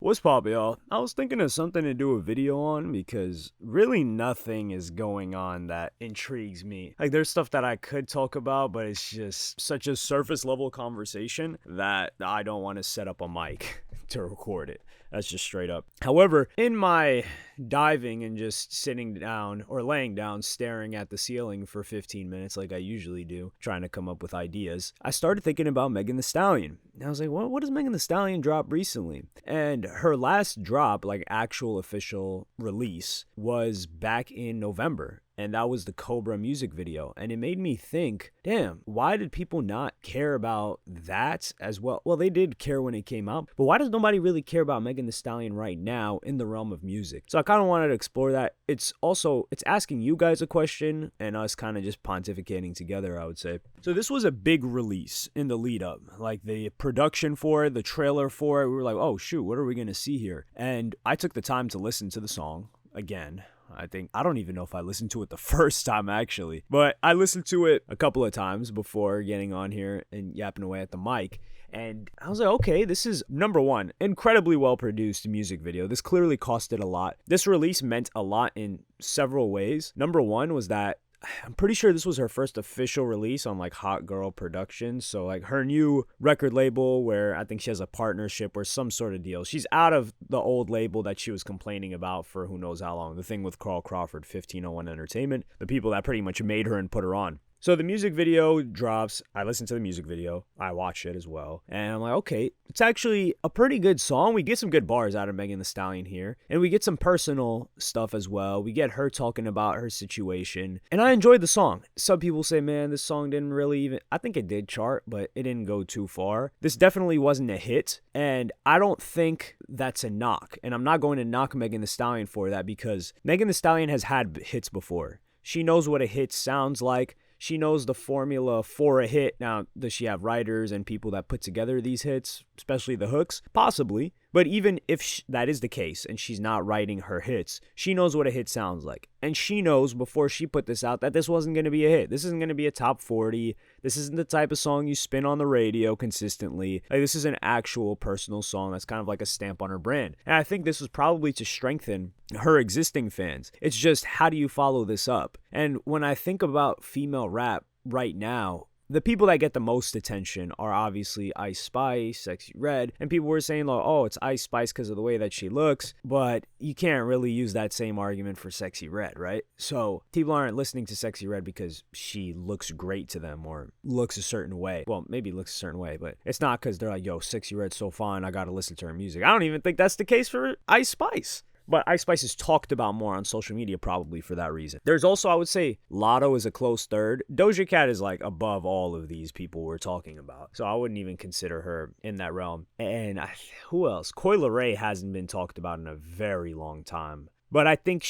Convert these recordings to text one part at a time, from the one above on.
What's pop, y'all? I was thinking of something to do a video on because really nothing is going on that intrigues me. Like, there's stuff that I could talk about, but it's just such a surface level conversation that I don't want to set up a mic to record it. That's just straight up. However, in my diving and just sitting down or laying down staring at the ceiling for 15 minutes like I usually do, trying to come up with ideas, I started thinking about Megan Thee Stallion. And I was like, what does Megan Thee Stallion drop recently? And her last drop, like actual official release, was back in November. And that was the Cobra music video. And it made me think, damn, why did people not care about that as well? Well, they did care when it came out, but why does nobody really care about Megan Thee Stallion right now in the realm of music? So I kind of wanted to explore that. It's asking you guys a question and us kind of just pontificating together, I would say. So this was a big release in the lead up. Like the production for it, the trailer for it, we were like, oh shoot, what are we going to see here? And I took the time to listen to the song again. I don't even know if I listened to it the first time actually, but I listened to it a couple of times before getting on here and yapping away at the mic. And I was like, okay, this is, number one, incredibly well produced music video. This clearly costed a lot. This release meant a lot in several ways. Number one was that I'm pretty sure this was her first official release on like Hot Girl Productions. So like her new record label where I think she has a partnership or some sort of deal. She's out of the old label that she was complaining about for who knows how long. The thing with Carl Crawford, 1501 Entertainment, the people that pretty much made her and put her on. So the music video drops. I listened to the music video. I watched it as well. And I'm like, okay, it's actually a pretty good song. We get some good bars out of Megan Thee Stallion here. And we get some personal stuff as well. We get her talking about her situation. And I enjoyed the song. Some people say, man, this song didn't really even, I think it did chart, but it didn't go too far. This definitely wasn't a hit. And I don't think that's a knock. And I'm not going to knock Megan Thee Stallion for that because Megan Thee Stallion has had hits before. She knows what a hit sounds like. She knows the formula for a hit. Now, does she have writers and people that put together these hits, especially the hooks? Possibly. But even if that is the case and she's not writing her hits, she knows what a hit sounds like. And she knows before she put this out that this wasn't going to be a hit. This isn't going to be a top 40. This isn't the type of song you spin on the radio consistently. Like, this is an actual personal song that's kind of like a stamp on her brand. And I think this was probably to strengthen her existing fans. It's just, how do you follow this up? And when I think about female rap right now, the people that get the most attention are obviously Ice Spice, Sexy Red, and people were saying, like, oh, it's Ice Spice because of the way that she looks, but you can't really use that same argument for Sexy Red, right? So people aren't listening to Sexy Red because she looks great to them or looks a certain way. Well, maybe looks a certain way, but it's not because they're like, yo, Sexy Red's so fine, I gotta listen to her music. I don't even think that's the case for Ice Spice. But Ice Spice is talked about more on social media probably for that reason. There's also, I would say, Lotto is a close third. Doja Cat is like above all of these people we're talking about. So I wouldn't even consider her in that realm. And who else? Coi Leray hasn't been talked about in a very long time. But I think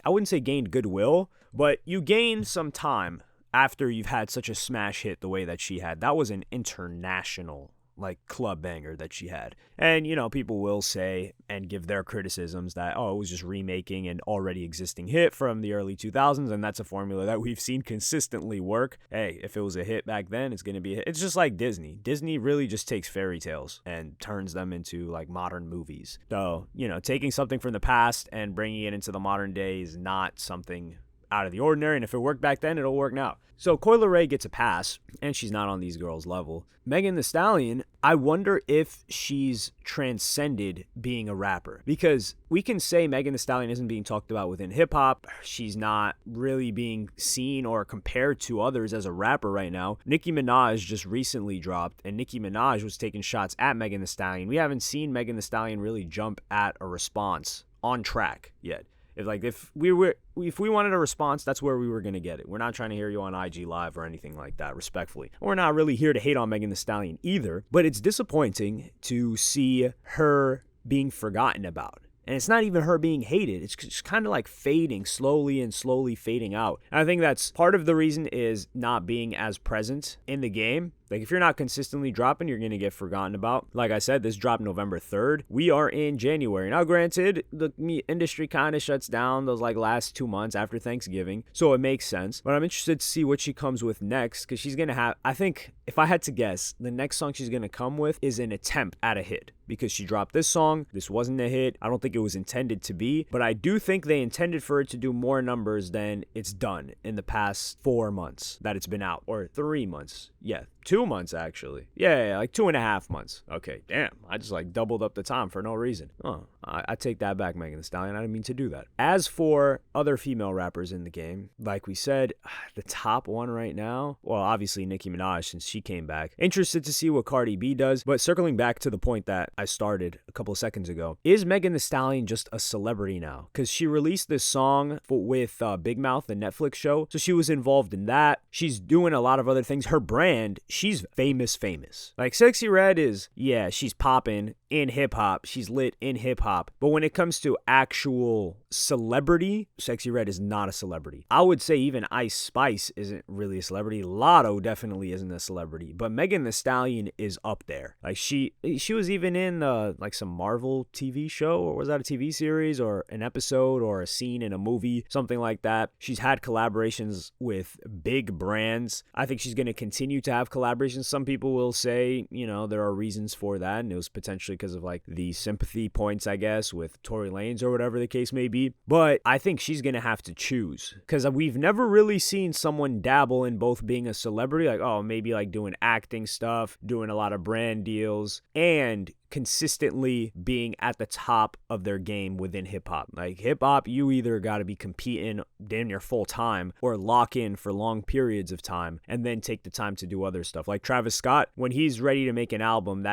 I wouldn't say gained goodwill, but you gain some time after you've had such a smash hit the way that she had. That was an international like club banger that she had. And, you know, people will say and give their criticisms that, oh, it was just remaking an already existing hit from the early 2000s, and that's a formula that we've seen consistently work. Hey, if it was a hit back then, it's going to be a hit. It's just like Disney. Disney really just takes fairy tales and turns them into like modern movies. So, you know, taking something from the past and bringing it into the modern day is not something out of the ordinary, and if it worked back then, it'll work now. So Coi Leray gets a pass, and she's not on these girls' level. Megan Thee Stallion, I wonder if she's transcended being a rapper, because we can say Megan Thee Stallion isn't being talked about within hip-hop. She's not really being seen or compared to others as a rapper right now. Nicki Minaj just recently dropped, and Nicki Minaj was taking shots at Megan Thee Stallion. We haven't seen Megan Thee Stallion really jump at a response on track yet. If we wanted a response, that's where we were going to get it. We're not trying to hear you on IG Live or anything like that, respectfully. We're not really here to hate on Megan Thee Stallion either, but it's disappointing to see her being forgotten about. And it's not even her being hated. It's just kind of like fading slowly and slowly fading out. And I think that's part of the reason is not being as present in the game. Like, if you're not consistently dropping, you're going to get forgotten about. Like I said, this dropped November 3rd. We are in January. Now, granted, the industry kind of shuts down those like last 2 months after Thanksgiving, so it makes sense. But I'm interested to see what she comes with next, because she's going to have, I think, if I had to guess, the next song she's going to come with is an attempt at a hit. Because she dropped this song, this wasn't a hit. I don't think it was intended to be, but I do think they intended for it to do more numbers than it's done in the past 4 months that it's been out, or 3 months. Yeah, 2 months actually. Yeah, like 2.5 months. Okay, damn, I just like doubled up the time for no reason. Oh, I take that back, Megan Thee Stallion. I didn't mean to do that. As for other female rappers in the game, like we said, the top one right now, well, obviously Nicki Minaj, since she came back. Interested to see what Cardi B does, but circling back to the point that I started a couple of seconds ago, is Megan Thee Stallion just a celebrity now? Because she released this song with Big Mouth, the Netflix show, so she was involved in that. She's doing a lot of other things. Her brand, she's famous. Like, Sexy Red is, yeah, she's popping in hip-hop. She's lit in hip-hop. But when it comes to actual celebrity, Sexy Red is not a celebrity. I would say even Ice Spice isn't really a celebrity. Lotto definitely isn't a celebrity. But Megan Thee Stallion is up there. Like, she was even in like some Marvel TV show, or was that a TV series, or an episode, or a scene in a movie, something like that. She's had collaborations with big brands. I think she's going to continue to have collaborations. Some people will say, you know, there are reasons for that, and it was potentially because of like the sympathy points, I guess, with Tory Lanez or whatever the case may be. But I think she's going to have to choose, because we've never really seen someone dabble in both being a celebrity, like, oh, maybe like doing acting stuff, doing a lot of brand deals, and consistently being at the top of their game within hip-hop. Like, hip-hop, you either got to be competing damn near full time or lock in for long periods of time and then take the time to do other stuff. Like Travis Scott, when he's ready to make an album,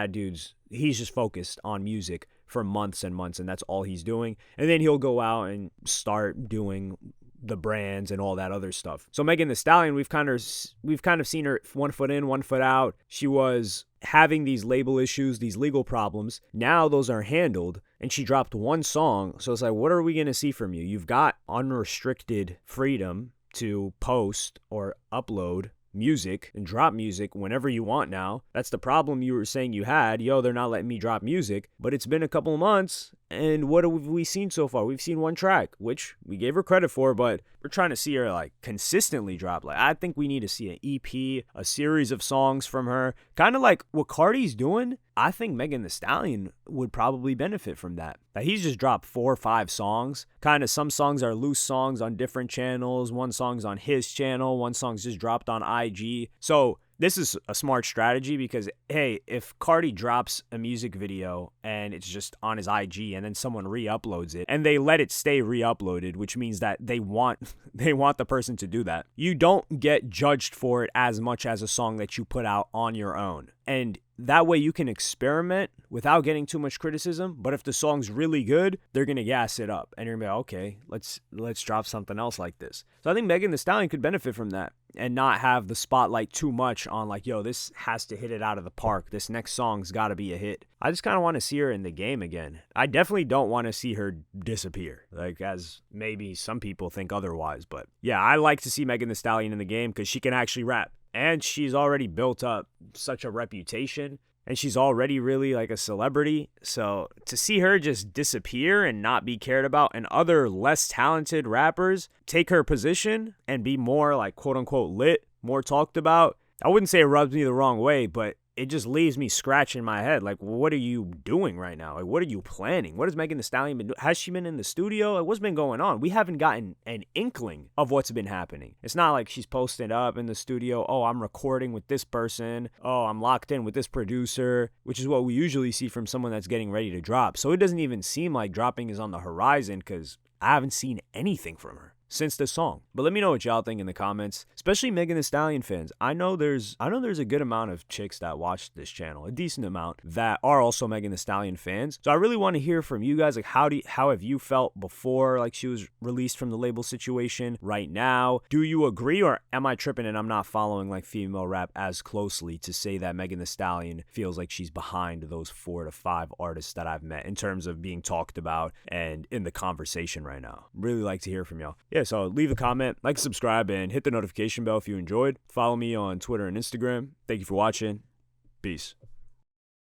he's just focused on music for months and months, and that's all he's doing. And then he'll go out and start doing the brands and all that other stuff. So Megan Thee Stallion, we've kind of seen her 1 foot in, 1 foot out. She was having these label issues, these legal problems. Now those are handled, and she dropped one song. So it's like, what are we going to see from you? You've got unrestricted freedom to post or upload music and drop music whenever you want now. That's the problem you were saying you had. Yo, they're not letting me drop music. But it's been a couple of months, and what have we seen so far? We've seen one track, which we gave her credit for, but we're trying to see her like consistently drop. Like, I think we need to see an EP, a series of songs from her, kind of like what Cardi's doing. I think Megan Thee Stallion would probably benefit from that. Like, he's just dropped 4 or 5 songs. Kind of, some songs are loose songs on different channels. One song's on his channel. One song's just dropped on IG. So this is a smart strategy, because, hey, if Cardi drops a music video and it's just on his IG and then someone re-uploads it and they let it stay re-uploaded, which means that they want the person to do that, you don't get judged for it as much as a song that you put out on your own. And that way you can experiment without getting too much criticism. But if the song's really good, they're going to gas it up. And you're going to be like, okay, let's drop something else like this. So I think Megan Thee Stallion could benefit from that and not have the spotlight too much on like, yo, this has to hit it out of the park. This next song's got to be a hit. I just kind of want to see her in the game again. I definitely don't want to see her disappear, like as maybe some people think otherwise. But yeah, I like to see Megan Thee Stallion in the game because she can actually rap. And she's already built up such a reputation, and she's already really like a celebrity. So to see her just disappear and not be cared about, and other less talented rappers take her position and be more like quote unquote lit, more talked about, I wouldn't say it rubs me the wrong way, but it just leaves me scratching my head. Like, what are you doing right now? Like, what are you planning? What has Megan Thee Stallion been doing? Has she been in the studio? Like, what's been going on? We haven't gotten an inkling of what's been happening. It's not like she's posted up in the studio, oh, I'm recording with this person. Oh, I'm locked in with this producer, which is what we usually see from someone that's getting ready to drop. So it doesn't even seem like dropping is on the horizon, because I haven't seen anything from her since this song. But let me know what y'all think in the comments, especially Megan Thee Stallion fans. I know there's a good amount of chicks that watch this channel, a decent amount, that are also Megan Thee Stallion fans. So I really want to hear from you guys. Like, how have you felt before like she was released from the label situation? Right now, do you agree, or am I tripping and I'm not following like female rap as closely to say that Megan Thee Stallion feels like she's behind those 4 to 5 artists that I've met in terms of being talked about and in the conversation right now? Really like to hear from y'all. Yeah, Yeah, so leave a comment, like, subscribe, and hit the notification bell if you enjoyed. Follow me on Twitter and Instagram. Thank you for watching. Peace.